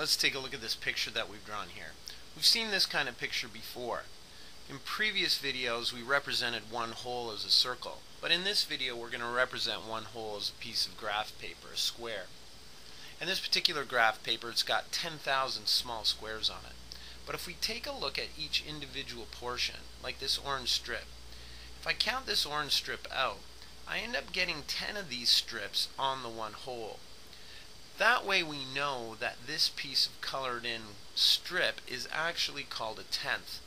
let's take a look at this picture that we've drawn here. We've seen this kind of picture before. In previous videos we represented one hole as a circle, but in this video we're going to represent one hole as a piece of graph paper, a square. In this particular graph paper it's got 10,000 small squares on it. But if we take a look at each individual portion, like this orange strip, if I count this orange strip out, I end up getting 10 of these strips on the one hole. That way we know that this piece of colored in strip is actually called a tenth.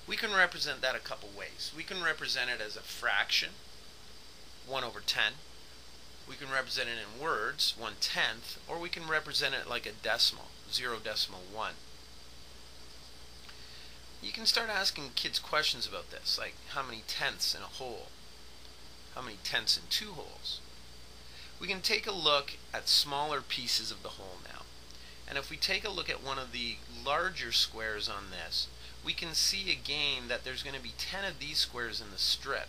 We can represent that a couple ways. We can represent it as a fraction, 1 over 10. We can represent it in words, 1/10, or we can represent it like a decimal, 0.1. You can start asking kids questions about this, like how many tenths in a hole? How many tenths in two holes? We can take a look at smaller pieces of the hole now. And if we take a look at one of the larger squares on this, we can see again that there's going to be 10 of these squares in the strip.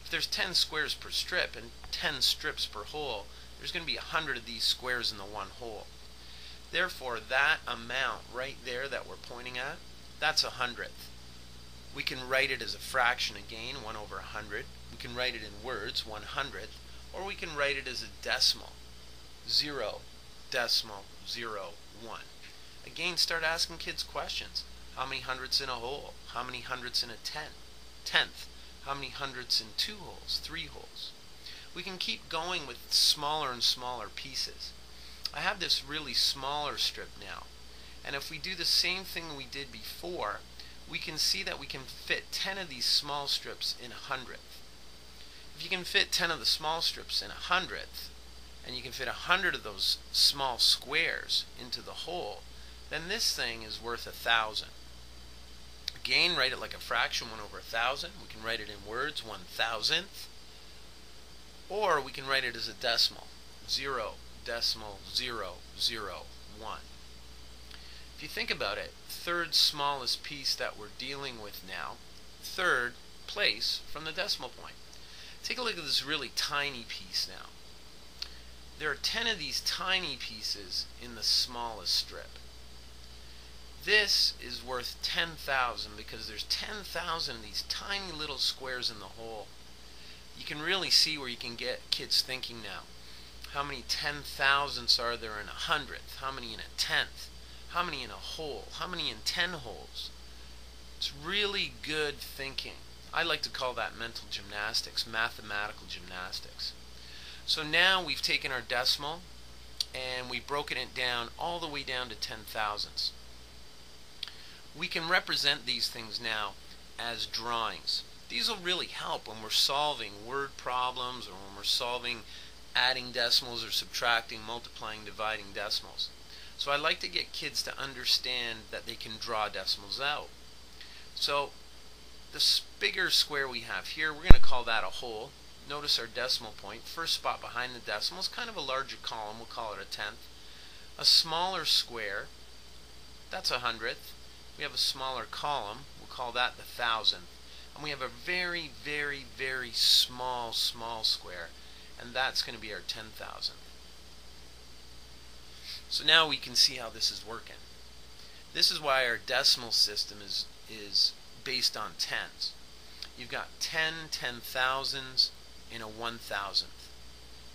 If there's 10 squares per strip and 10 strips per hole, there's going to be 100 of these squares in the one hole. Therefore, that amount right there that we're pointing at, that's 100th. We can write it as a fraction again, 1 over 100. We can write it in words, 100th, or we can write it as a decimal, 0.01. Again, start asking kids questions. How many hundredths in a hole? How many hundredths in a tenth? How many hundredths in two holes, three holes? We can keep going with smaller and smaller pieces. I have this really smaller strip now, and if we do the same thing we did before, we can see that we can fit 10 of these small strips in a hundredth. If you can fit 10 of the small strips in a hundredth, and you can fit 100 of those small squares into the hole, then this thing is worth 1,000. Again, write it like a fraction, 1 over 1,000. We can write it in words, 1,000th. Or we can write it as a decimal, 0.001. If you think about it, third smallest piece that we're dealing with now, third place from the decimal point. Take a look at this really tiny piece now. There are 10 of these tiny pieces in the smallest strip. This is worth 10,000 because there's 10,000 of these tiny little squares in the hole. You can really see where you can get kids thinking now. How many 10,000ths are there in a hundredth? How many in a tenth? How many in a hole? How many in 10 holes? It's really good thinking. I like to call that mental gymnastics, mathematical gymnastics. So now we've taken our decimal and we've broken it down all the way down to 10,000ths. We can represent these things now as drawings. These will really help when we're solving word problems or when we're solving adding decimals or subtracting, multiplying, dividing decimals. So I like to get kids to understand that they can draw decimals out. So this bigger square we have here, we're going to call that a hole. Notice our decimal point, first spot behind the decimal is kind of a larger column, we'll call it a tenth. A smaller square, that's a hundredth. We have a smaller column, we'll call that the thousandth. And we have a very, very, very small square, and that's going to be our 10,000th. So now we can see how this is working. This is why our decimal system is based on tens. You've got 10 10,000ths in a 1,000th,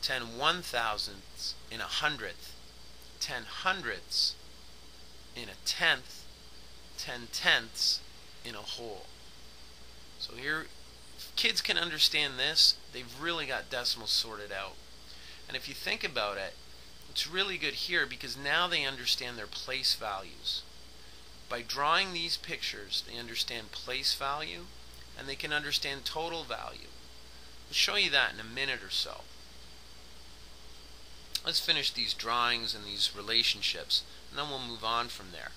10 1,000ths in a hundredth, 10 hundredths in a tenth, 10 tenths in a whole. So here, if kids can understand this, they've really got decimals sorted out. And if you think about it, it's really good here because now they understand their place values. By drawing these pictures, they understand place value and they can understand total value. I'll show you that in a minute or so. Let's finish these drawings and these relationships, and then we'll move on from there.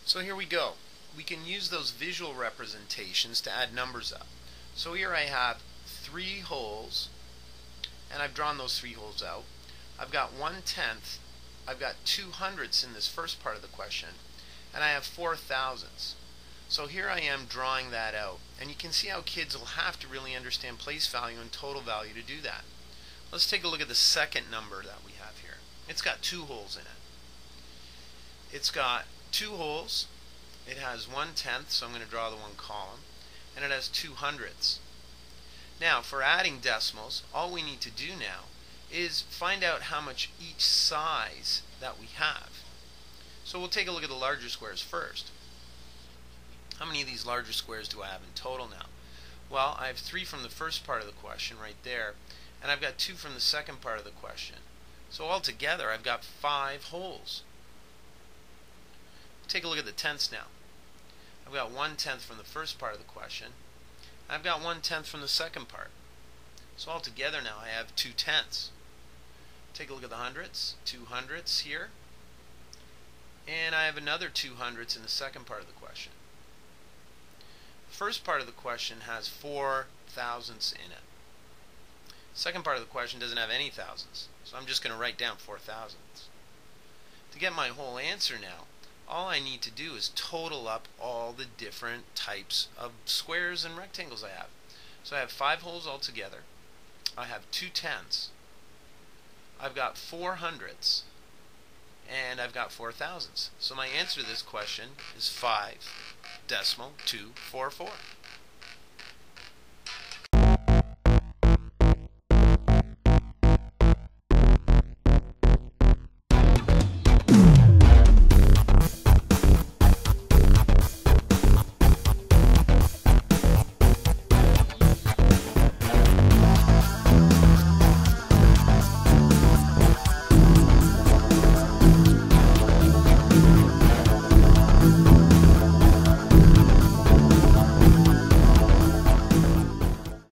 So here we go. we can use those visual representations to add numbers up. So here I have 3 holes, and I've drawn those 3 holes out. I've got 1/10, I've got 2 hundredths in this first part of the question, and I have 4 thousandths. So here I am drawing that out, and you can see how kids will have to really understand place value and total value to do that. Let's take a look at the second number that we have here. It's got 2 holes in it. It's got 2 holes, it has 1/10, so I'm going to draw the 1 column, and it has 2 hundredths. Now for adding decimals, all we need to do now is find out how much each size that we have. So we'll take a look at the larger squares first. How many of these larger squares do I have in total now? Well, I have 3 from the first part of the question right there, and I've got 2 from the second part of the question. So altogether I've got 5 holes. Take a look at the tenths now. I've got 1/10 from the first part of the question. I've got 1/10 from the second part. So altogether now I have 2/10. Take a look at the hundredths. 2 hundredths here. And I have another 2 hundredths in the second part of the question. The first part of the question has 4 thousandths in it. Second part of the question doesn't have any thousandths, so I'm just going to write down 4 thousandths. To get my whole answer now, all I need to do is total up all the different types of squares and rectangles I have. So I have 5 holes altogether. I have 2/10ths. I've got 4 hundredths. And I've got 4 thousandths. So my answer to this question is 5.244.